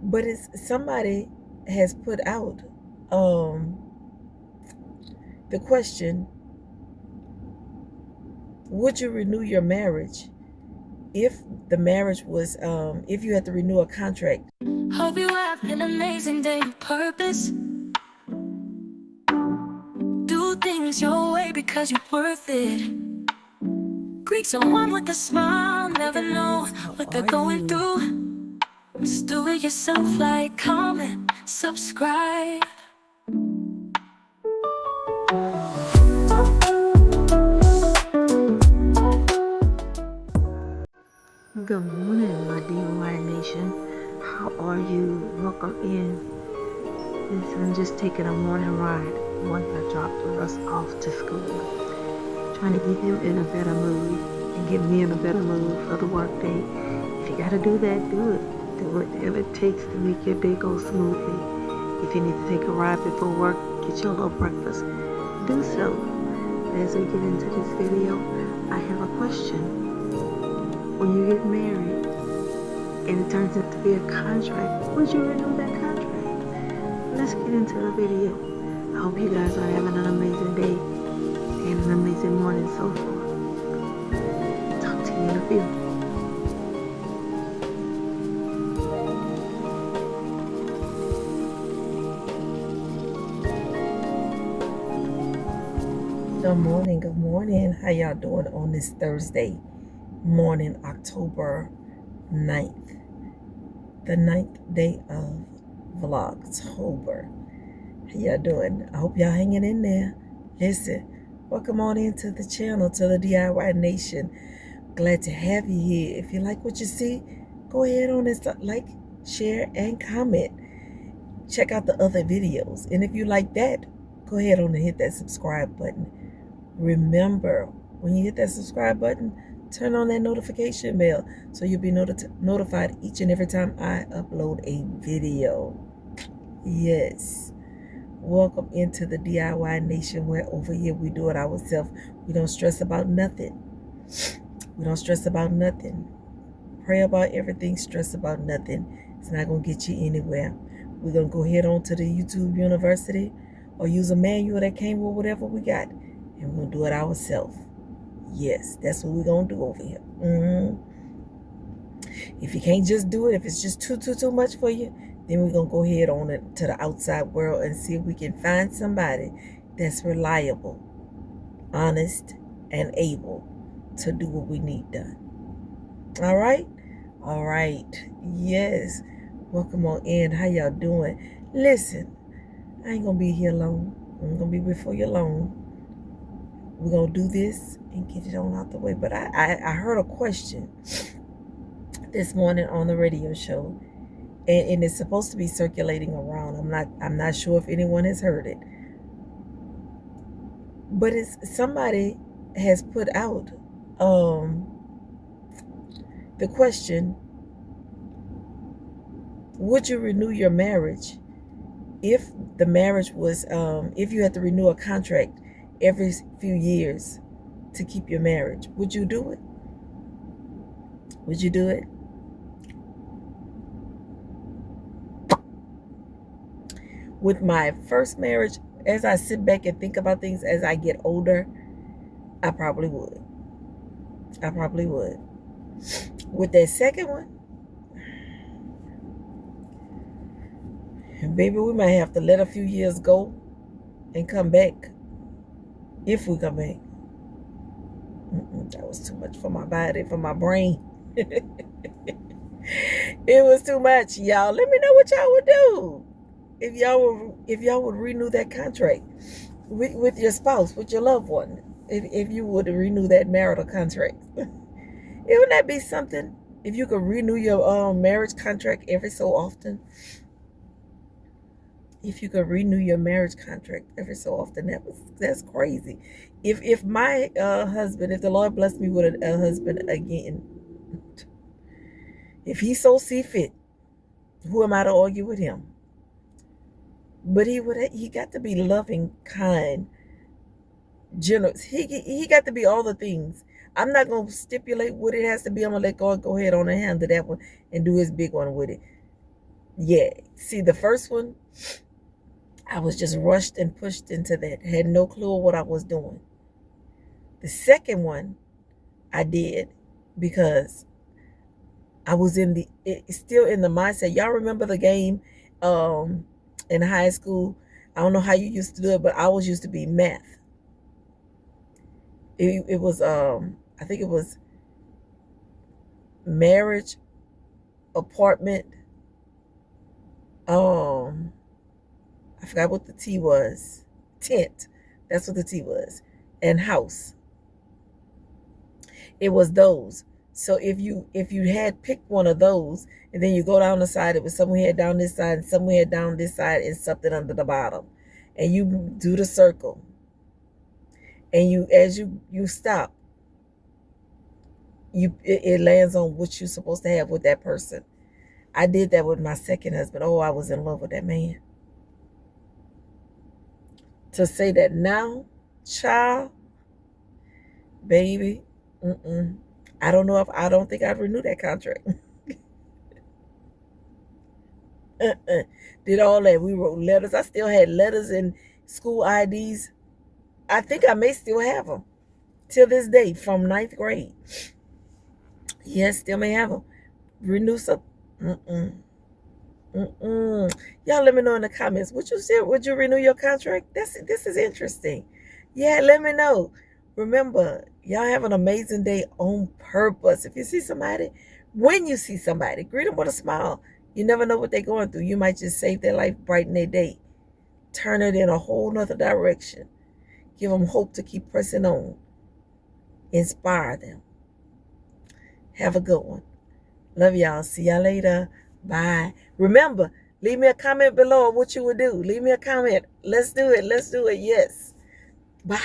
But it's somebody has put out um the question, would you renew your marriage if the marriage was if you had to renew a contract? Hope you have an amazing day of purpose. Do things your way because you're worth it. Greet someone with a smile, never know what they're going through. Just do it yourself, like, comment, subscribe. Good morning, my DY Nation. How are you? Welcome in. I'm just taking a morning ride once I drop Russ off to school. Trying to get him in a better mood and get me in a better mood for the work day. If you gotta do that, do it. Do whatever it takes to make your day go smoothly. If you need to take a ride before work, get your little breakfast. Do so. As we get into this video, I have a question. When you get married and it turns out to be a contract, would you renew that contract? Let's get into the video. I hope you guys are having an amazing day and an amazing morning so far. Talk to you in a few. Good morning. How y'all doing on this Thursday morning, October 9th? The 9th day of Vlogtober. How y'all doing? I hope y'all hanging in there. Listen, welcome on into the channel, to the DIY Nation. Glad to have you here. If you like what you see, go ahead on and like, share, and comment. Check out the other videos. And if you like that, go ahead on and hit that subscribe button. Remember, when you hit that subscribe button, turn on that notification bell so you'll be notified each and every time I upload a video. Yes. Welcome into the DIY Nation, where over here we do it ourselves. We don't stress about nothing. We don't stress about nothing. Pray about everything, stress about nothing. It's not going to get you anywhere. We're going to go head on to the YouTube University or use a manual that came with whatever we got. And we're going to do it ourselves. Yes, that's what we're going to do over here. If you can't just do it, if it's just too much for you, then we're going to go ahead on it to the outside world and see if we can find somebody that's reliable, honest, and able to do what we need done. All right? All right. Yes. Welcome on in. How y'all doing? Listen, I ain't going to be here long. I'm going to be before you long. We're going to do this and get it on out the way. But I heard a question this morning on the radio show, and it's supposed to be circulating around. I'm not sure if anyone has heard it. But it's somebody has put out the question, would you renew your marriage if the marriage was if you had to renew a contract every few years to keep your marriage? Would you do it? Would you do it? With my first marriage, as I sit back and think about things as I get older, I probably would. I probably would. With that second one, baby, we might have to let a few years go and come back. If we come back. That was too much for my body, for my brain. It was too much, y'all. Let me know what y'all would do if y'all would renew that contract with your spouse, with your loved one. If you would renew that marital contract, wouldn't that be something? If you could renew your marriage contract every so often. If you could renew your marriage contract every so often, that's crazy. If my husband, if the Lord blessed me with a husband again, if he so see fit, who am I to argue with him? But he got to be loving, kind, generous. He got to be all the things. I'm not gonna stipulate what it has to be. I'm gonna let God go ahead on and handle that one and do his big one with it. Yeah. See, the first one, I was just rushed and pushed into that. Had no clue what I was doing. The second one, I did because I was still in the mindset. Y'all remember the game in high school? I don't know how you used to do it, but I was used to be math. It was I think it was marriage, apartment, I forgot what the T was. Tent. That's what the T was. And house. It was those. So if you had picked one of those, and then you go down the side, it was somewhere head down this side and somewhere head down this side and something under the bottom. And you do the circle. And as you stop, it lands on what you're supposed to have with that person. I did that with my second husband. Oh, I was in love with that man. To say that now, child, baby, I don't think I'd renew that contract. Did all that. We wrote letters. I still had letters and school IDs. I think I may still have them till this day from ninth grade. Yes, still may have them. Renew some. Y'all let me know in the comments. Would you renew your contract? This is interesting. Yeah, let me know. Remember, y'all have an amazing day on purpose. If you see somebody, when you see somebody, greet them with a smile. You never know what they're going through. You might just save their life, brighten their day, turn it in a whole nother direction. Give them hope to keep pressing on. Inspire them. Have a good one. Love y'all. See y'all later. Bye. Remember, leave me a comment below on what you would do. Leave me a comment. Let's do it. Let's do it. Yes. Bye.